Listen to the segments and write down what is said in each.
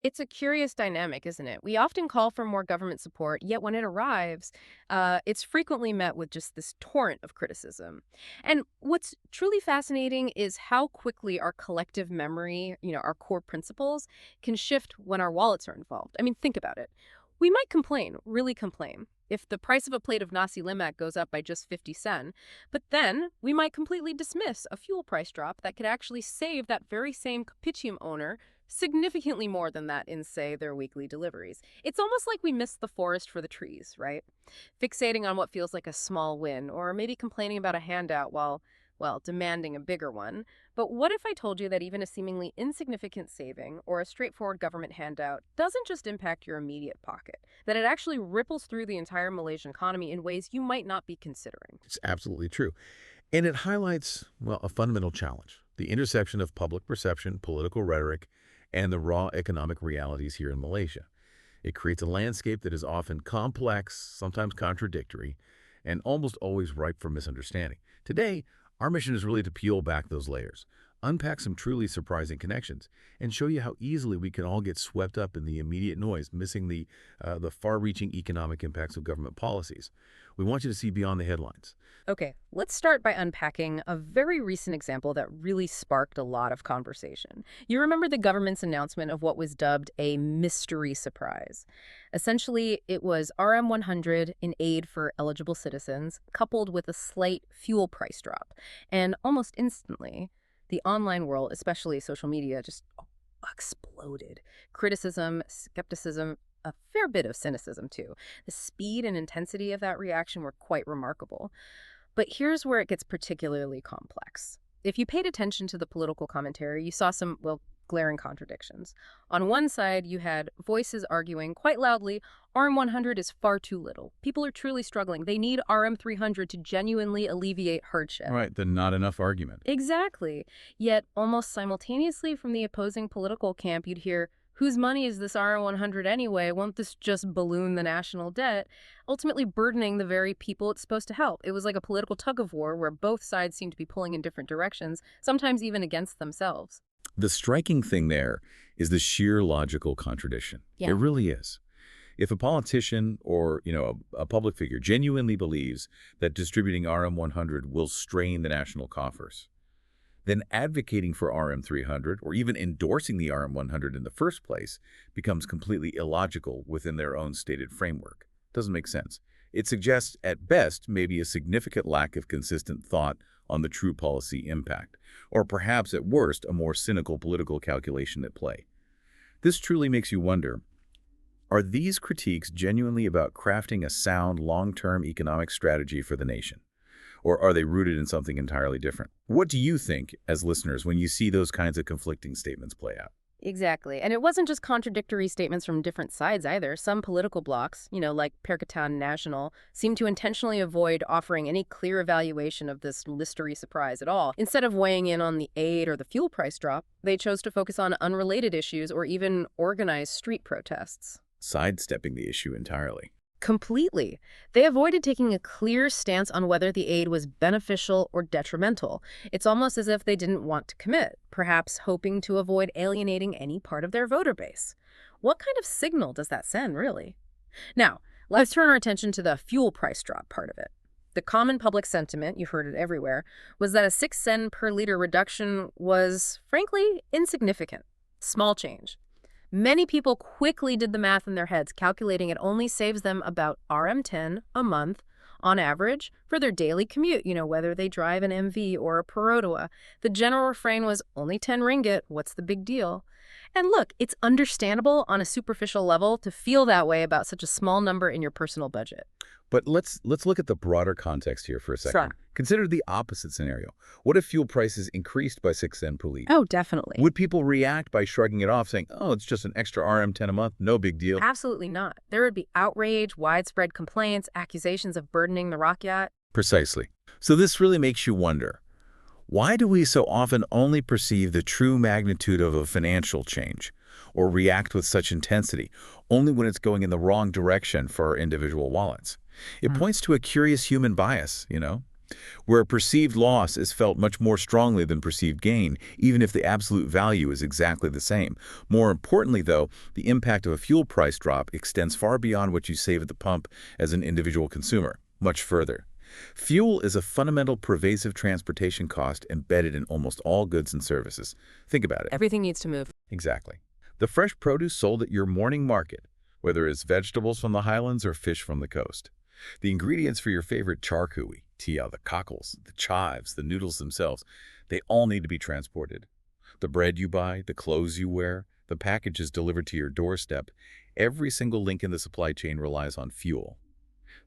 It's a curious dynamic, isn't it? We often call for more government support, yet when it arrives, it's frequently met with just this torrent of criticism. And what's truly fascinating is how quickly our collective memory, our core principles, can shift when our wallets are involved. I mean, think about it. We might complain, really complain, if the price of a plate of nasi lemak goes up by just 50 cents, but then we might completely dismiss a fuel price drop that could actually save that very same Capitium owner significantly more than that in, say, their weekly deliveries. It's almost like we miss the forest for the trees, right? Fixating on what feels like a small win, or maybe complaining about a handout while, well, demanding a bigger one. But what if I told you that even a seemingly insignificant saving or a straightforward government handout doesn't just impact your immediate pocket, that it actually ripples through the entire Malaysian economy in ways you might not be considering? It's absolutely true. And it highlights, well, a fundamental challenge, the intersection of public perception, political rhetoric, and the raw economic realities here in Malaysia. It creates a landscape that is often complex, sometimes contradictory, and almost always ripe for misunderstanding. Today, our mission is really to peel back those layers, unpack some truly surprising connections, and show you how easily we can all get swept up in the immediate noise, missing the far-reaching economic impacts of government policies. We want you to see beyond the headlines. Okay, let's start by unpacking a very recent example that really sparked a lot of conversation. You remember the government's announcement of what was dubbed a mystery surprise. Essentially, it was RM100 in aid for eligible citizens, coupled with a slight fuel price drop. And almost instantly, the online world, especially social media, just exploded. Criticism, skepticism, a fair bit of cynicism, too. The speed and intensity of that reaction were quite remarkable. But here's where it gets particularly complex. If you paid attention to the political commentary, you saw some, well, glaring contradictions. On one side, you had voices arguing quite loudly, RM100 is far too little. People are truly struggling. They need RM300 to genuinely alleviate hardship. Right, the not enough argument. Exactly. Yet, almost simultaneously from the opposing political camp, you'd hear, whose money is this R100 anyway? Won't this just balloon the national debt? Ultimately burdening the very people it's supposed to help. It was like a political tug of war where both sides seemed to be pulling in different directions, sometimes even against themselves. The striking thing there is the sheer logical contradiction. Yeah. It really is. If a politician or, a public figure genuinely believes that distributing RM100 will strain the national coffers, then advocating for RM300 or even endorsing the RM100 in the first place becomes completely illogical within their own stated framework. Doesn't make sense. It suggests, at best, maybe a significant lack of consistent thought on the true policy impact, or perhaps at worst, a more cynical political calculation at play. This truly makes you wonder, are these critiques genuinely about crafting a sound, long-term economic strategy for the nation? Or are they rooted in something entirely different? What do you think, as listeners, when you see those kinds of conflicting statements play out? Exactly. And it wasn't just contradictory statements from different sides either. Some political blocs, like Perikatan Nasional, seem to intentionally avoid offering any clear evaluation of this mystery surprise at all. Instead of weighing in on the aid or the fuel price drop, they chose to focus on unrelated issues or even organize street protests. Sidestepping the issue entirely. Completely. They avoided taking a clear stance on whether the aid was beneficial or detrimental. It's almost as if they didn't want to commit, perhaps hoping to avoid alienating any part of their voter base. What kind of signal does that send, really? Now, let's turn our attention to the fuel price drop part of it. The common public sentiment, you've heard it everywhere, was that a 6 cent per liter reduction was, frankly, insignificant. Small change. Many people quickly did the math in their heads, calculating it only saves them about RM10 a month on average for their daily commute, whether they drive an MV or a Perodua. The general refrain was only 10 ringgit, what's the big deal? And look, it's understandable on a superficial level to feel that way about such a small number in your personal budget. But let's look at the broader context here for a second. Sure. Consider the opposite scenario. What if fuel prices increased by 6 cents per liter? Oh, definitely. Would people react by shrugging it off, saying, oh, it's just an extra RM10 a month, no big deal? Absolutely not. There would be outrage, widespread complaints, accusations of burdening the Rakyat. Precisely. So this really makes you wonder, why do we so often only perceive the true magnitude of a financial change or react with such intensity only when it's going in the wrong direction for our individual wallets? It points to a curious human bias, where perceived loss is felt much more strongly than perceived gain, even if the absolute value is exactly the same. More importantly, though, the impact of a fuel price drop extends far beyond what you save at the pump as an individual consumer, much further. Fuel is a fundamental pervasive transportation cost embedded in almost all goods and services. Think about it. Everything needs to move. Exactly. The fresh produce sold at your morning market, whether it's vegetables from the highlands or fish from the coast. The ingredients for your favorite charcuterie, tia, the cockles, the chives, the noodles themselves, they all need to be transported. The bread you buy, the clothes you wear, the packages delivered to your doorstep, every single link in the supply chain relies on fuel.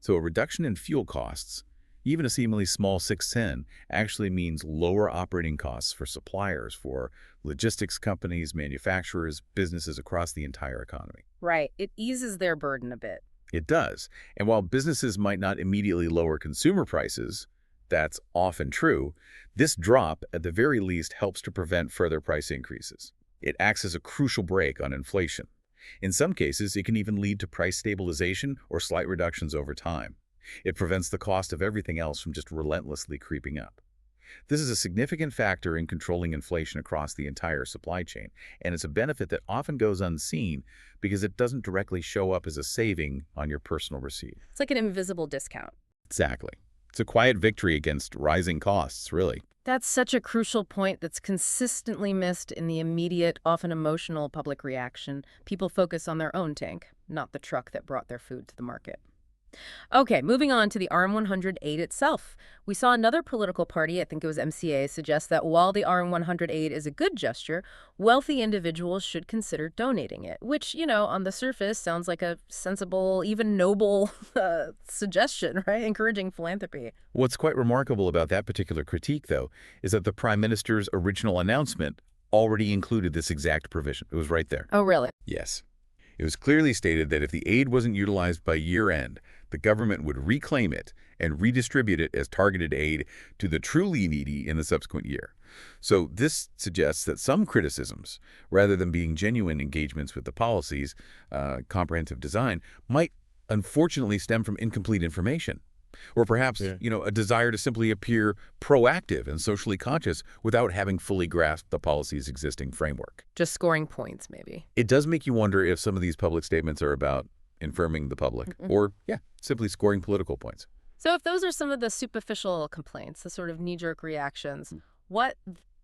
So a reduction in fuel costs, even a seemingly small 6 cents, actually means lower operating costs for suppliers, for logistics companies, manufacturers, businesses across the entire economy. Right. It eases their burden a bit. It does. And while businesses might not immediately lower consumer prices, that's often true, this drop, at the very least, helps to prevent further price increases. It acts as a crucial brake on inflation. In some cases, it can even lead to price stabilization or slight reductions over time. It prevents the cost of everything else from just relentlessly creeping up. This is a significant factor in controlling inflation across the entire supply chain, and it's a benefit that often goes unseen because it doesn't directly show up as a saving on your personal receipt. It's like an invisible discount. Exactly. It's a quiet victory against rising costs, really. That's such a crucial point that's consistently missed in the immediate, often emotional public reaction. People focus on their own tank, not the truck that brought their food to the market. Okay, moving on to the RM100 aid itself. We saw another political party, I think it was MCA, suggest that while the RM100 aid is a good gesture, wealthy individuals should consider donating it, which, on the surface sounds like a sensible, even noble suggestion, right? Encouraging philanthropy. What's quite remarkable about that particular critique, though, is that the Prime Minister's original announcement already included this exact provision. It was right there. Oh, really? Yes. It was clearly stated that if the aid wasn't utilized by year-end, the government would reclaim it and redistribute it as targeted aid to the truly needy in the subsequent year. So this suggests that some criticisms, rather than being genuine engagements with the policy's comprehensive design, might unfortunately stem from incomplete information. Or perhaps, a desire to simply appear proactive and socially conscious without having fully grasped the policy's existing framework. Just scoring points, maybe. It does make you wonder if some of these public statements are about informing the public or, simply scoring political points. So if those are some of the superficial complaints, the sort of knee-jerk reactions, what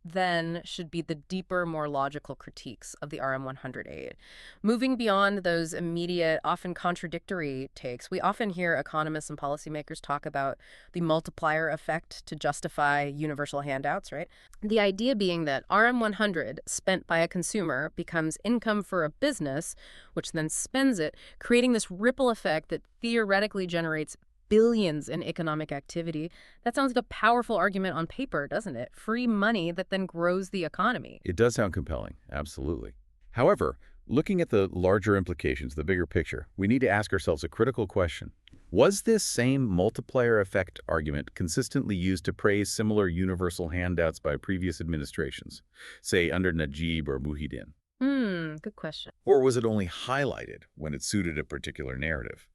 then should be the deeper, more logical critiques of the RM100 aid? Moving beyond those immediate, often contradictory takes, we often hear economists and policymakers talk about the multiplier effect to justify universal handouts, right? The idea being that RM100 spent by a consumer becomes income for a business, which then spends it, creating this ripple effect that theoretically generates billions in economic activity. That sounds like a powerful argument on paper, doesn't it? Free money that then grows the economy. It does sound compelling, absolutely. However, looking at the larger implications, the bigger picture, we need to ask ourselves a critical question. Was this same multiplier effect argument consistently used to praise similar universal handouts by previous administrations, say under Najib or Muhyiddin? Good question. Or was it only highlighted when it suited a particular narrative?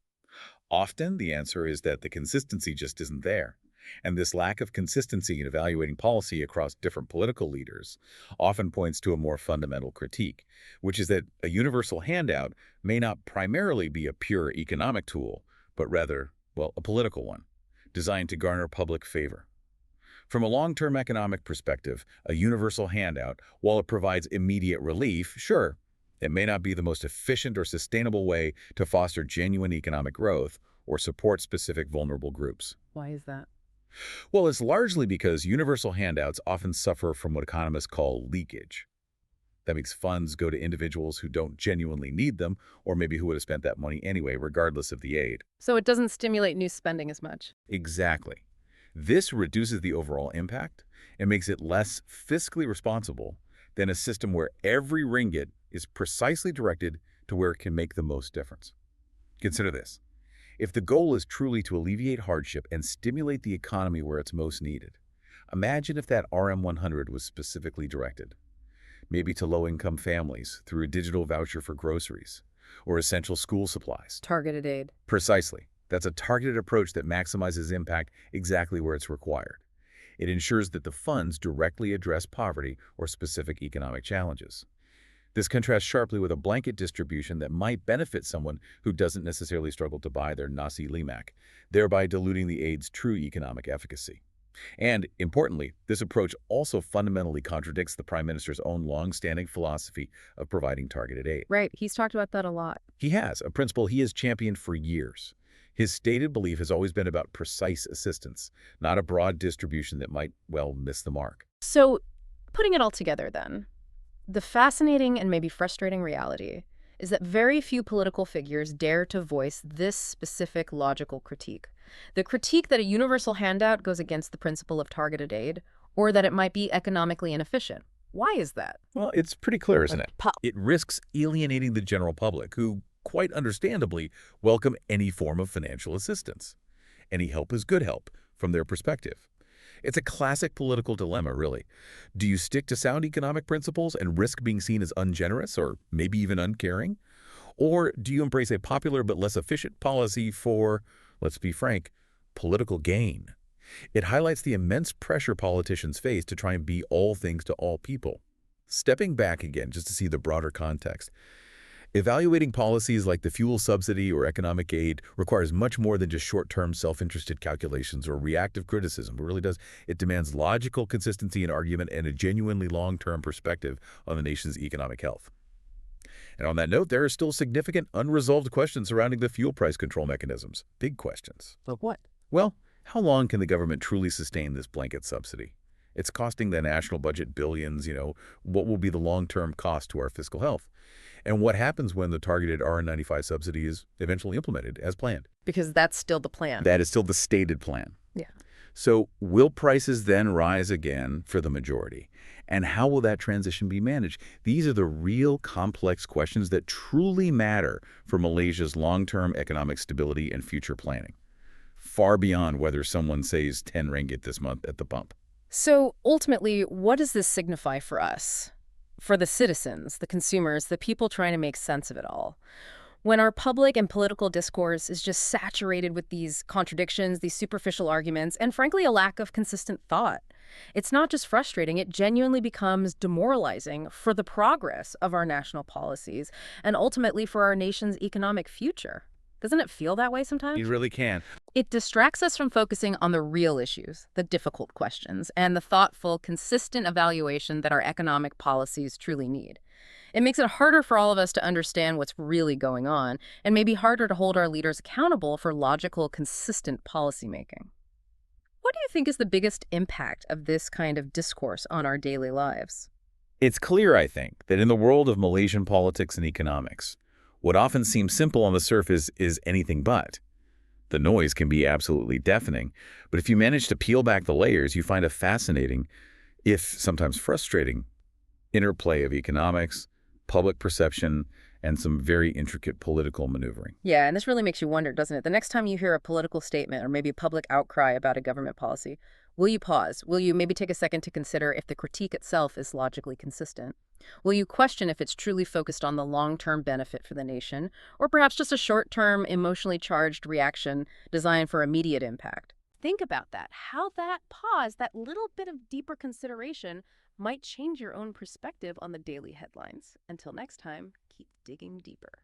Often, the answer is that the consistency just isn't there. And this lack of consistency in evaluating policy across different political leaders often points to a more fundamental critique, which is that a universal handout may not primarily be a pure economic tool, but rather, a political one, designed to garner public favor. From a long-term economic perspective, a universal handout, while it provides immediate relief, sure, it may not be the most efficient or sustainable way to foster genuine economic growth or support specific vulnerable groups. Why is that? Well, it's largely because universal handouts often suffer from what economists call leakage. That means funds go to individuals who don't genuinely need them, or maybe who would have spent that money anyway, regardless of the aid. So it doesn't stimulate new spending as much. Exactly. This reduces the overall impact and makes it less fiscally responsible than a system where every ringgit is precisely directed to where it can make the most difference. Consider this. If the goal is truly to alleviate hardship and stimulate the economy where it's most needed, imagine if that RM100 was specifically directed, maybe to low-income families through a digital voucher for groceries or essential school supplies. Targeted aid. Precisely. That's a targeted approach that maximizes impact exactly where it's required. It ensures that the funds directly address poverty or specific economic challenges. This contrasts sharply with a blanket distribution that might benefit someone who doesn't necessarily struggle to buy their nasi lemak, thereby diluting the aid's true economic efficacy. And, importantly, this approach also fundamentally contradicts the Prime Minister's own long-standing philosophy of providing targeted aid. Right. He's talked about that a lot. He has, a principle he has championed for years. His stated belief has always been about precise assistance, not a broad distribution that might, well, miss the mark. So, putting it all together then, the fascinating and maybe frustrating reality is that very few political figures dare to voice this specific logical critique. The critique that a universal handout goes against the principle of targeted aid, or that it might be economically inefficient. Why is that? Well, it's pretty clear, isn't it? It risks alienating the general public, who, quite understandably, welcome any form of financial assistance. Any help is good help, from their perspective. It's a classic political dilemma, really. Do you stick to sound economic principles and risk being seen as ungenerous or maybe even uncaring? Or do you embrace a popular but less efficient policy for, let's be frank, political gain? It highlights the immense pressure politicians face to try and be all things to all people. Stepping back again just to see the broader context, evaluating policies like the fuel subsidy or economic aid requires much more than just short-term self-interested calculations or reactive criticism. It really does. It demands logical consistency in argument and a genuinely long-term perspective on the nation's economic health. And on that note, there are still significant unresolved questions surrounding the fuel price control mechanisms. Big questions. But what? Well, how long can the government truly sustain this blanket subsidy? It's costing the national budget billions. What will be the long-term cost to our fiscal health? And what happens when the targeted RN95 subsidy is eventually implemented as planned? Because that's still the plan. That is still the stated plan. Yeah. So will prices then rise again for the majority? And how will that transition be managed? These are the real complex questions that truly matter for Malaysia's long-term economic stability and future planning, far beyond whether someone saves 10 ringgit this month at the pump. So ultimately, what does this signify for us? For the citizens, the consumers, the people trying to make sense of it all? When our public and political discourse is just saturated with these contradictions, these superficial arguments, and frankly, a lack of consistent thought, it's not just frustrating, it genuinely becomes demoralizing for the progress of our national policies and ultimately for our nation's economic future. Doesn't it feel that way sometimes? You really can. It distracts us from focusing on the real issues, the difficult questions, and the thoughtful, consistent evaluation that our economic policies truly need. It makes it harder for all of us to understand what's really going on, and maybe harder to hold our leaders accountable for logical, consistent policymaking. What do you think is the biggest impact of this kind of discourse on our daily lives? It's clear, I think, that in the world of Malaysian politics and economics, what often seems simple on the surface is anything but. The noise can be absolutely deafening, but if you manage to peel back the layers, you find a fascinating, if sometimes frustrating, interplay of economics, public perception, and some very intricate political maneuvering. Yeah, and this really makes you wonder, doesn't it? The next time you hear a political statement or maybe a public outcry about a government policy, will you pause? Will you maybe take a second to consider if the critique itself is logically consistent? Will you question if it's truly focused on the long-term benefit for the nation, or perhaps just a short-term, emotionally charged reaction designed for immediate impact? Think about that, how that pause, that little bit of deeper consideration might change your own perspective on the daily headlines. Until next time, keep digging deeper.